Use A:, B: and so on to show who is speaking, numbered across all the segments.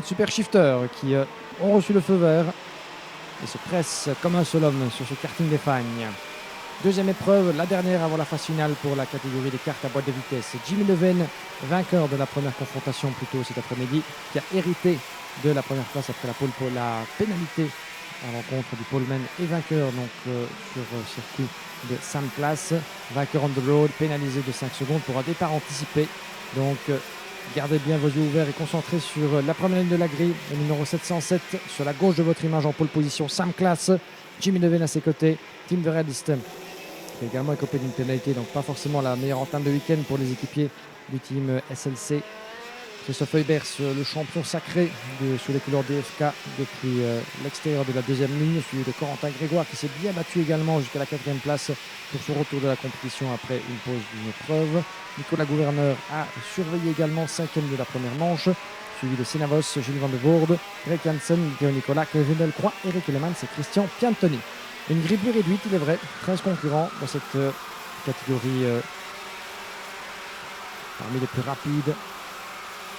A: Super Shifter qui ont reçu le feu vert et se pressent comme un seul homme sur ce karting d'Espagne. Deuxième épreuve, la dernière avant la phase finale pour la catégorie des karts à boîte de vitesse. Jimmy Leven, vainqueur de la première confrontation plus tôt cet après-midi, qui a hérité de la première place après la pénalité à l'encontre du poleman et vainqueur donc sur circuit de Sam Place. Vainqueur on the road, pénalisé de 5 secondes pour un départ anticipé. Donc gardez bien vos yeux ouverts et concentrés sur la première ligne de la grille, le numéro 707 sur la gauche de votre image en pole position. Sam Class, Jimmy Leven à ses côtés, Tim Verhulst qui a également écopé d'une pénalité, donc pas forcément la meilleure entame de week-end pour les équipiers du team SLC. Christophe Heubers, le champion sacré sous les couleurs DFK depuis l'extérieur de la deuxième ligne, suivi de Corentin Grégoire qui s'est bien battu également jusqu'à la 4e place pour son retour de la compétition après une pause d'une épreuve. Nicolas Gouverneur a surveillé également 5e de la première manche, suivi de Senavos, Gilles Van de Voorde, Greg Hansen, Théo Nicolas, Kevin Delcroix, Eric Elemans et Christian Piantoni. Une grille plus réduite, il est vrai, 13 concurrents dans cette catégorie parmi les plus rapides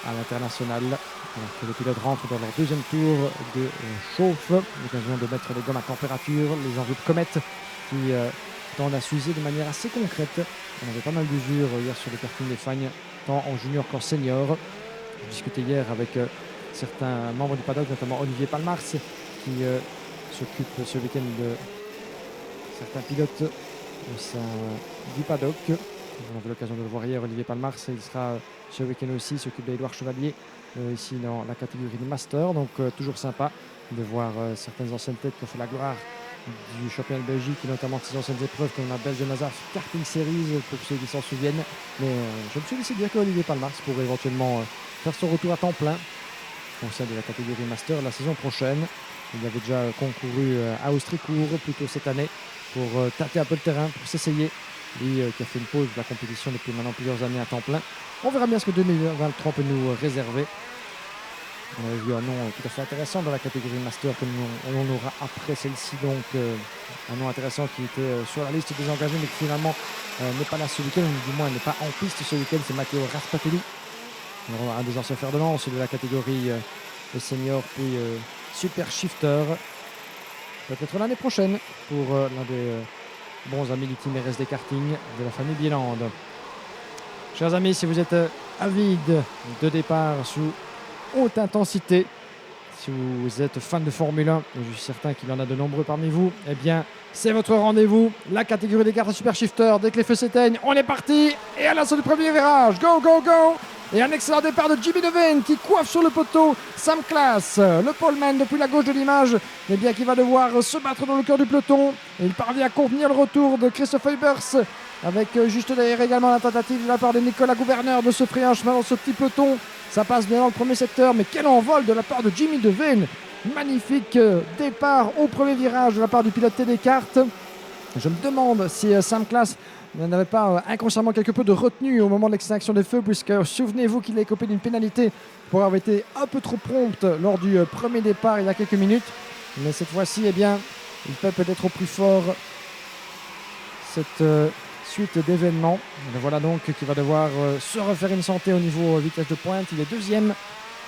A: à l'international, alors que les pilotes rentrent dans leur deuxième tour de chauffe, l'occasion de mettre les gommes à température, les enveloppes comètes qui tendent à s'user de manière assez concrète. On avait pas mal d'usure hier sur le karting d'Espagne, tant en junior qu'en senior. Je discutais hier avec certains membres du paddock, notamment Olivier Palmars, qui s'occupe ce week-end de certains pilotes au sein du paddock. On avait l'occasion de le voir hier, Olivier Palmars, il sera ce week-end aussi, s'occupe d'Edouard Chevalier ici dans la catégorie du Master. Donc toujours sympa de voir certaines anciennes têtes qui ont fait la gloire du championnat de Belgique, et notamment de ces anciennes épreuves comme la Belge de Mazaf Karting Series, pour ceux qui s'en souviennent. Mais je me suis laissé dire qu'Olivier Palmars pourrait éventuellement faire son retour à temps plein au sein de la catégorie Master la saison prochaine. Il avait déjà concouru à Austricourt plus tôt cette année pour tâter un peu le terrain, pour s'essayer. Lui qui a fait une pause de la compétition depuis maintenant plusieurs années à temps plein. On verra bien ce que 2023 peut nous réserver. On avait vu un nom tout à fait intéressant dans la catégorie Master que l'on aura après celle-ci. Donc un nom intéressant qui était sur la liste des engagés mais qui finalement n'est pas là ce week-end, ou du moins n'est pas en piste ce week-end. C'est Matteo Raspatelli, un des anciens fers de lance de la catégorie senior puis Super Shifter. Peut-être l'année prochaine pour l'un des bons amis du team RSD Karting de la famille Bieland. Chers amis, si vous êtes avides de départ sous haute intensité, si vous êtes fan de Formule 1, et je suis certain qu'il y en a de nombreux parmi vous, eh bien, c'est votre rendez-vous. La catégorie des cartes Super Shifter, dès que les feux s'éteignent, on est parti. Et à l'assaut du premier virage, go, go, go. Et un excellent départ de Jimmy Leven qui coiffe sur le poteau Sam Class, le poleman depuis la gauche de l'image, eh bien, qui va devoir se battre dans le cœur du peloton. Et il parvient à contenir le retour de Christophe Heubers, avec juste derrière également la tentative de la part de Nicolas Gouverneur de se frayer un chemin dans ce petit peloton. Ça passe bien dans le premier secteur, mais quel envol de la part de Jimmy Leven. Magnifique départ au premier virage de la part du pilote TD Kart. Je me demande si Sam Class n'avait pas inconsciemment quelque peu de retenue au moment de l'extinction des feux, puisque souvenez-vous qu'il a écopé d'une pénalité pour avoir été un peu trop prompte lors du premier départ il y a quelques minutes. Mais cette fois-ci, eh bien, il peut peut-être au plus fort cette suite d'événements. Voilà donc qui va devoir se refaire une santé au niveau vitesse de pointe. Il est deuxième.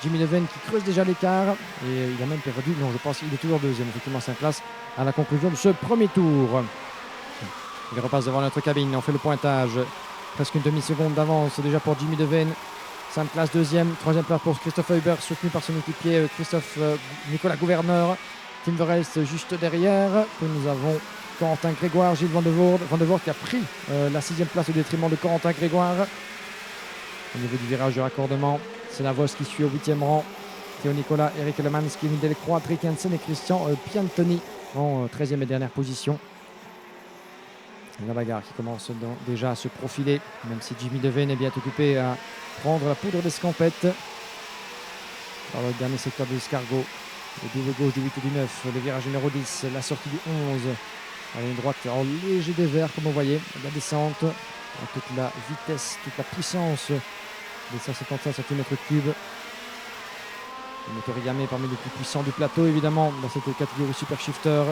A: Jimmy Leven qui creuse déjà l'écart et il a même perdu, non je pense qu'il est toujours deuxième, effectivement 5 places à la conclusion de ce premier tour. Il repasse devant notre cabine, on fait le pointage, presque une demi-seconde d'avance déjà pour Jimmy Leven. 5 places deuxième, troisième place pour Christophe Heubers soutenu par son équipier Nicolas Gouverneur. Tim Verhulst juste derrière, puis nous avons Corentin Grégoire, Gilles Van de Voorde qui a pris la 6e place au détriment de Corentin Grégoire. Au niveau du virage de raccordement, c'est Senavos qui suit au 8e rang. Théo Nicolas, Eric Elemans, Kevin Delcroix, Drake Hansen et Christian Piantoni en 13e et dernière position. La bagarre qui commence déjà à se profiler, même si Jimmy Leven est bien occupé à prendre la poudre d'escampette. Dans le dernier secteur de l'escargot, le double gauche du 8 et du 9, le virage numéro 10, la sortie du 11. La ligne droite en léger dévers, comme vous voyez, la descente, toute la vitesse, toute la puissance des 155 cm3. Le moteur Yamé parmi les plus puissants du plateau, évidemment, dans cette catégorie Super Shifter.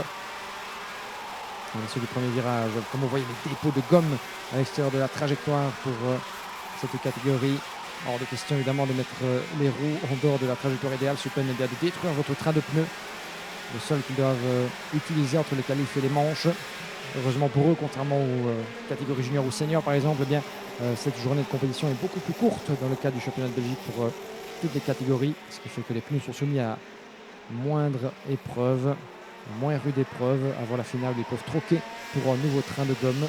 A: À l'issue du premier virage, comme vous voyez, les dépôts de gomme à l'extérieur de la trajectoire pour cette catégorie. Hors de question évidemment de mettre les roues en dehors de la trajectoire idéale, sous peine de détruire votre train de pneus. Le seul qu'ils doivent utiliser entre les qualifs et les manches. Heureusement pour eux, contrairement aux catégories juniors ou seniors par exemple, eh bien, cette journée de compétition est beaucoup plus courte dans le cas du championnat de Belgique pour toutes les catégories, ce qui fait que les pneus sont soumis à moindre épreuve, moins rude épreuve avant la finale où ils peuvent troquer pour un nouveau train de gomme.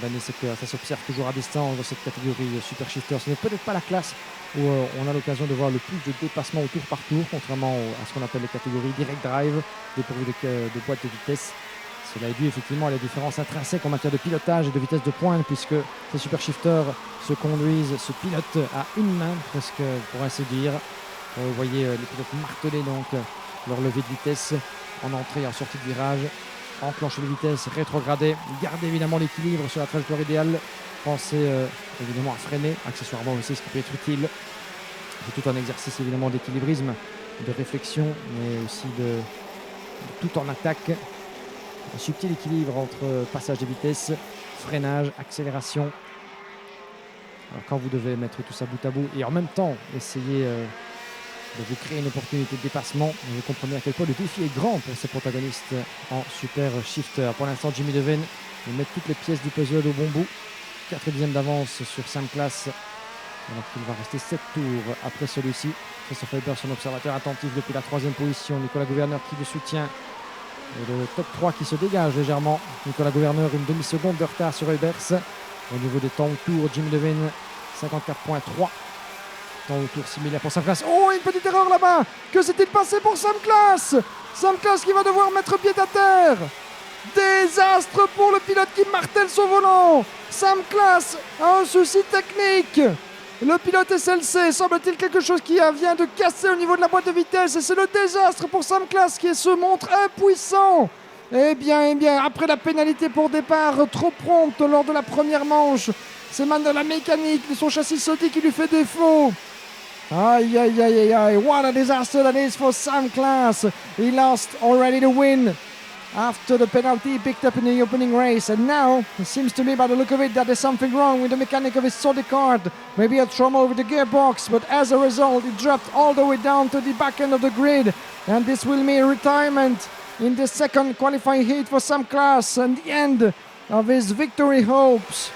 A: L'année, c'est que ça s'observe toujours à distance dans cette catégorie Super Shifter. Ce n'est peut-être pas la classe où on a l'occasion de voir le plus de dépassements au tour par tour, contrairement à ce qu'on appelle les catégories Direct Drive, dépourvues de boîte de vitesse. Cela est dû effectivement à la différence intrinsèque en matière de pilotage et de vitesse de pointe, puisque ces Super Shifters se conduisent, se pilotent à une main, presque pour ainsi dire. Vous voyez les pilotes marteler donc leur levée de vitesse en entrée et en sortie de virage. Enclencher les vitesses, rétrograder, garder évidemment l'équilibre sur la trajectoire idéale, penser évidemment à freiner, accessoirement aussi ce qui peut être utile. C'est tout un exercice évidemment d'équilibrisme, de réflexion, mais aussi de tout en attaque. Un subtil équilibre entre passage des vitesses, freinage, accélération. Alors, quand vous devez mettre tout ça bout à bout et en même temps essayer de vous créer une opportunité de dépassement, vous comprenez à quel point le défi est grand pour ces protagonistes en Super Shifter. Pour l'instant, Jimmy Devane met toutes les pièces du puzzle au bon bout. 4e d'avance sur Sam Class, alors qu'il va rester 7 tours après celui-ci. Christophe Eubers, son observateur attentif depuis la 3e position. Nicolas Gouverneur qui le soutient. Et le top 3 qui se dégage légèrement. Nicolas Gouverneur, une demi-seconde de retard sur Eubers. Au niveau des temps au tour, Jimmy Devane, 54.3. Temps au tour similaire pour Sam Class. Oh, une petite erreur là-bas. Que s'est-il passé pour Sam Class? Sam Class qui va devoir mettre pied à terre. Désastre pour le pilote qui martèle son volant. Sam Class a un souci technique. Le pilote SLC, semble-t-il quelque chose qui vient de casser au niveau de la boîte de vitesse. Et c'est le désastre pour Sam Class qui se montre impuissant. Eh bien, après la pénalité pour départ trop prompte lors de la première manche, c'est maintenant la mécanique de son châssis sauté qui lui fait défaut. Aïe, aïe, aïe, aïe, aïe. What a disaster that is for Sam Class. He lost already the win after the penalty he picked up in the opening race. And now, it seems to me by the look of it that there's something wrong with the mechanic of his Sodi card. Maybe a trauma with the gearbox, but as a result, he dropped all the way down to the back end of the grid. And this will mean retirement in the second qualifying heat for Sam Class and the end of his victory hopes.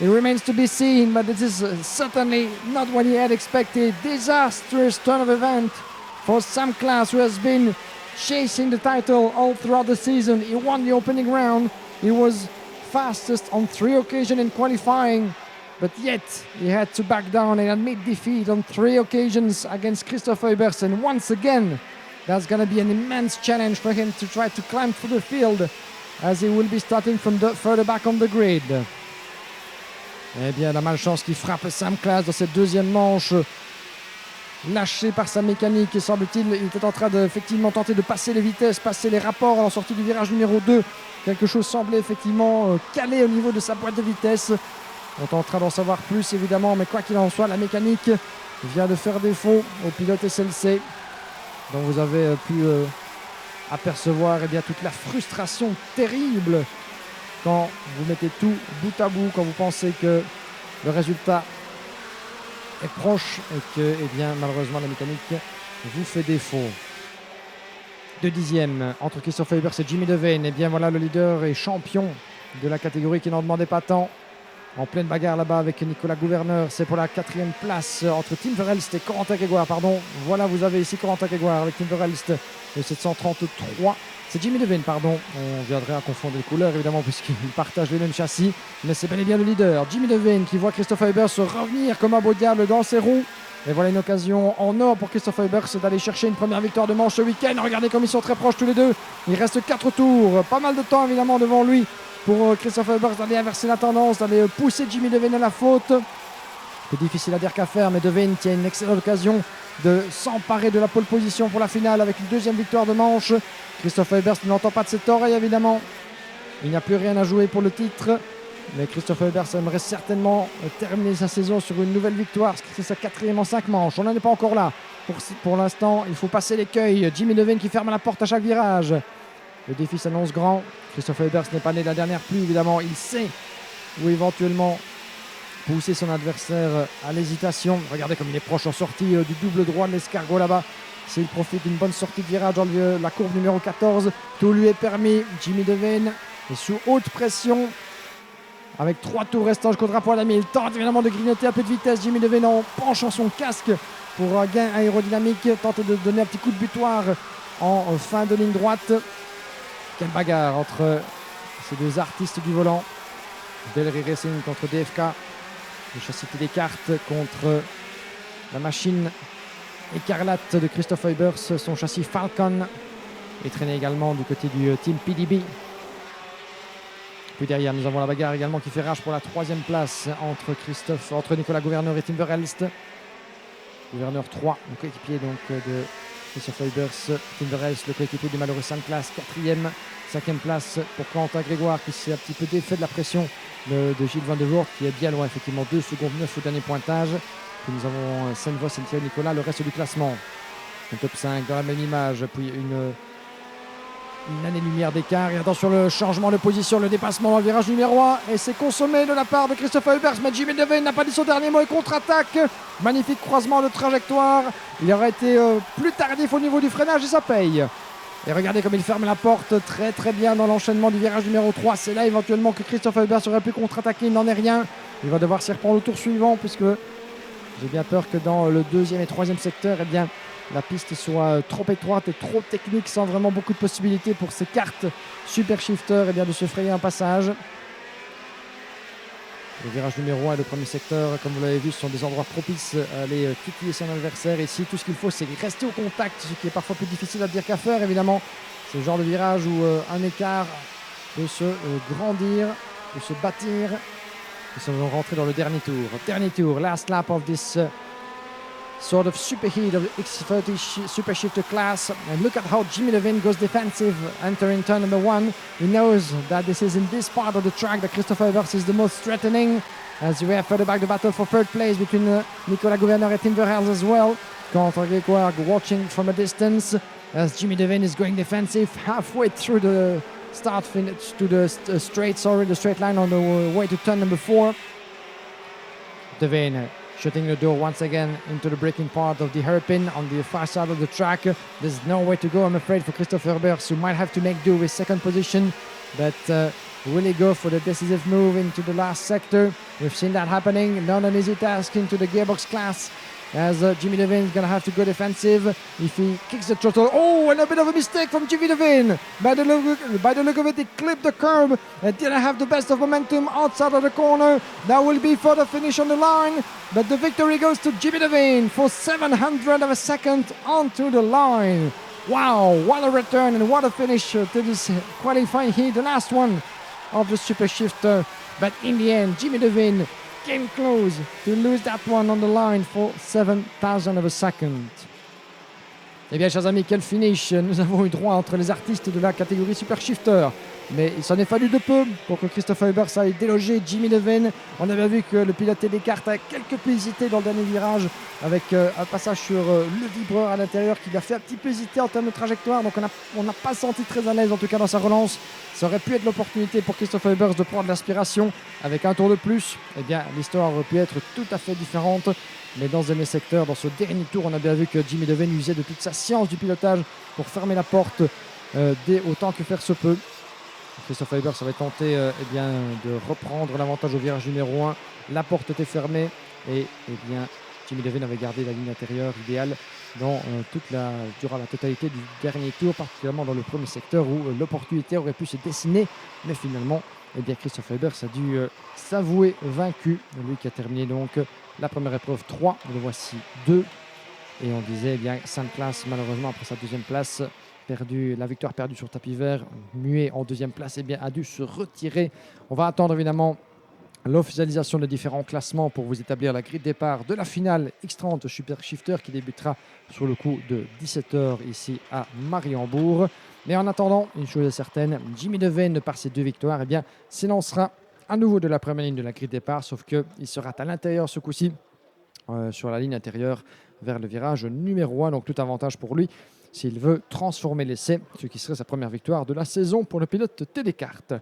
A: It remains to be seen, but this is certainly not what he had expected. Disastrous turn of event for Sam Class, who has been chasing the title all throughout the season. He won the opening round. He was fastest on 3 occasions in qualifying, but yet he had to back down and admit defeat on 3 occasions against Christoph Eubers. And once again, that's going to be an immense challenge for him to try to climb through the field, as he will be starting from further back on the grid. Eh bien, la malchance qui frappe Sam Class dans cette deuxième manche, lâché par sa mécanique, et semble-t-il, il était en train de effectivement tenter de passer les vitesses, passer les rapports en sortie du virage numéro 2. Quelque chose semblait effectivement calé au niveau de sa boîte de vitesse. On est en train d'en savoir plus évidemment, mais quoi qu'il en soit, la mécanique vient de faire défaut au pilote SLC. Donc vous avez pu apercevoir bien, toute la frustration terrible quand vous mettez tout bout à bout, quand vous pensez que le résultat est proche et que bien, malheureusement la mécanique vous fait défaut. 2 dixièmes entre Christophe Eubers et Jimmy Devane. Et bien voilà, le leader et champion de la catégorie qui n'en demandait pas tant. En pleine bagarre là-bas avec Nicolas Gouverneur. C'est pour la 4e place entre Tim Verhelst et Corentin Grégoire. Voilà, vous avez ici Corentin Grégoire avec Tim Verhelst de 733. C'est Jimmy Devane, on viendrait à confondre les couleurs évidemment puisqu'ils partagent les mêmes châssis, mais c'est bel et bien le leader, Jimmy Devane, qui voit Christophe Eubers revenir comme un beau diable dans ses roues. Et voilà une occasion en or pour Christophe Eubers d'aller chercher une première victoire de manche ce week-end. Regardez comme ils sont très proches tous les deux. Il reste 4 tours, pas mal de temps évidemment devant lui pour Christophe Eubers d'aller inverser la tendance, d'aller pousser Jimmy Devane à la faute. C'est difficile à dire qu'à faire, mais Devane tient une excellente occasion de s'emparer de la pole position pour la finale avec une 2e victoire de manche. Christophe Eubers n'entend pas de cette oreille évidemment. Il n'y a plus rien à jouer pour le titre. Mais Christophe Eubers aimerait certainement terminer sa saison sur une nouvelle victoire. C'est sa 4e en 5 manches. On n'en est pas encore là. Pour l'instant, il faut passer l'écueil. Jimmy Devane qui ferme la porte à chaque virage. Le défi s'annonce grand. Christophe Eubers n'est pas né de la dernière pluie évidemment. Il sait où éventuellement pousser son adversaire à l'hésitation. Regardez comme il est proche en sortie du double droit de l'escargot là-bas. S'il profite d'une bonne sortie de virage dans la courbe numéro 14, tout lui est permis. Jimmy Devane est sous haute pression. Avec 3 tours restants jusqu'au drapeau à la il tente évidemment de grignoter un peu de vitesse. Jimmy Devane en penchant son casque pour un gain aérodynamique. Tente de donner un petit coup de butoir en fin de ligne droite. Quelle bagarre entre ces deux artistes du volant. Delray Racing contre DFK. Le châssis Télécarte contre la machine écarlate de Christophe Eubers, son châssis Falcon est traîné également du côté du team PDB. Puis derrière, nous avons la bagarre également qui fait rage pour la 3e place entre Nicolas Gouverneur et Timber Elst. Gouverneur 3, le coéquipier donc de Christophe Eubers. Timber Elst, le coéquipier du malheureux Sainte-Classe, 4e. 5e place pour Quentin Grégoire qui s'est un petit peu défait de la pression de Gilles Van de Voort qui est bien loin, effectivement 2 secondes 9 au dernier pointage. Puis nous avons Senvos et Thierry Nicolas, le reste du classement. Un top 5 dans la même image, puis une année-lumière d'écart. Et attention, le changement de position, le dépassement dans le virage numéro 1. Et c'est consommé de la part de Christophe Eubers. Mais Jimmy Devane n'a pas dit son dernier mot et contre-attaque. Magnifique croisement de trajectoire. Il aurait été plus tardif au niveau du freinage et ça paye. Et regardez comme il ferme la porte très très bien dans l'enchaînement du virage numéro 3. C'est là éventuellement que Christophe Eubers aurait pu contre-attaquer. Il n'en est rien. Il va devoir s'y reprendre au tour suivant puisque j'ai bien peur que dans le 2e et 3e secteur, eh bien, la piste soit trop étroite et trop technique sans vraiment beaucoup de possibilités pour ces cartes Super Shifter eh bien, de se frayer un passage. Le virage numéro 1 et le premier secteur, comme vous l'avez vu, ce sont des endroits propices à aller titiller son adversaire. Ici, tout ce qu'il faut, c'est rester au contact, ce qui est parfois plus difficile à dire qu'à faire, évidemment. C'est le genre de virage où un écart peut se grandir, peut se bâtir. Nous sommes rentrés dans le dernier tour. Dernier tour, last lap of this sort of superheat of the X30 Super Shifter class. And look at how Jimmy Devane goes defensive entering turn number 1. He knows that this is in this part of the track that Christophe Eubers is the most threatening. As we have further back the battle for third place between Nicolas Gouverneur and Timber Elst as well. Quentin Grégoire watching from a distance as Jimmy Devane is going defensive halfway through the the straight line on the way to turn number 4. Devane shutting the door once again into the braking part of the hairpin on the far side of the track. There's no way to go, I'm afraid, for Christophe Eubers, who might have to make do with second position, but will he go for the decisive move into the last sector? We've seen that happening, not an easy task into the gearbox class, as Jimmy Devane is going to have to go defensive if he kicks the throttle. Oh, and a bit of a mistake from Jimmy Devane. By the look of it, he clipped the curb and didn't have the best of momentum outside of the corner. That will be for the finish on the line, but the victory goes to Jimmy Devane for 700 of a second onto the line. Wow, what a return and what a finish to this qualifying heat, the last one of the Super Shifter. But in the end, Jimmy Devane came close to lose that one on the line for 7,000 of a second. Eh bien, chers amis, quel finish nous avons eu droit entre les artistes de la catégorie Super Shifter. Mais il s'en est fallu de peu pour que Christophe Eubers aille déloger Jimmy Devane. On avait vu que le pilote des cartes a quelque peu hésité dans le dernier virage avec un passage sur le vibreur à l'intérieur qui lui a fait un petit peu hésiter en termes de trajectoire. Donc on n'a pas senti très à l'aise en tout cas dans sa relance. Ça aurait pu être l'opportunité pour Christophe Eubers de prendre l'aspiration avec un tour de plus. Eh bien, l'histoire aurait pu être tout à fait différente. Mais dans ce dernier secteur, dans ce dernier tour, on a bien vu que Jimmy Devane usait de toute sa science du pilotage pour fermer la porte autant que faire se peut. Christophe Eubers avait tenté eh bien, de reprendre l'avantage au virage numéro 1. La porte était fermée et eh bien, Jimmy Devane avait gardé la ligne intérieure idéale durant la totalité du dernier tour, particulièrement dans le premier secteur où l'opportunité aurait pu se dessiner. Mais finalement, eh bien, Christophe Eubers a dû s'avouer vaincu. Lui qui a terminé donc la première épreuve 3, le voici 2. Et on disait, eh bien, Sainte-Classe, malheureusement, après sa deuxième place, la victoire perdue sur tapis vert, muet en deuxième place, eh bien, a dû se retirer. On va attendre évidemment l'officialisation des différents classements pour vous établir la grille de départ de la finale X30 Super Shifter qui débutera sur le coup de 17h ici à Mariembourg. Mais en attendant, une chose est certaine, Jimmy Devane, par ses 2 victoires, eh bien, s'élancera à nouveau de la première ligne de la grille de départ, sauf qu'il sera à l'intérieur ce coup-ci, sur la ligne intérieure vers le virage numéro 1. Donc tout avantage pour lui s'il veut transformer l'essai, ce qui serait sa première victoire de la saison pour le pilote Télécarte.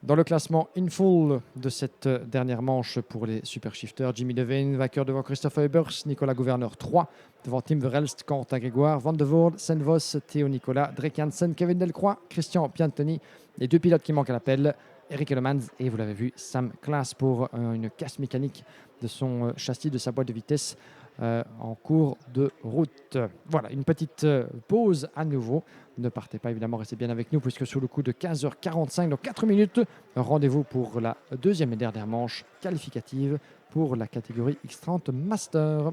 A: Dans le classement in full de cette dernière manche pour les super shifters, Jimmy Devane, vainqueur devant Christopher Ebers, Nicolas Gouverneur 3, devant Tim Verhelst, Quentin Grégoire, Van de Voorde, Sen Vos, Théo Nicolas, Drake Hansen, Kevin Delcroix, Christian Piantoni. Les 2 pilotes qui manquent à l'appel, Eric Elemans et vous l'avez vu, Sam Klaas pour une casse mécanique de son châssis, de sa boîte de vitesse en cours de route. Voilà, une petite pause à nouveau. Ne partez pas évidemment, restez bien avec nous puisque sous le coup de 15h45, dans 4 minutes, rendez-vous pour la deuxième et dernière manche qualificative pour la catégorie X30 Master.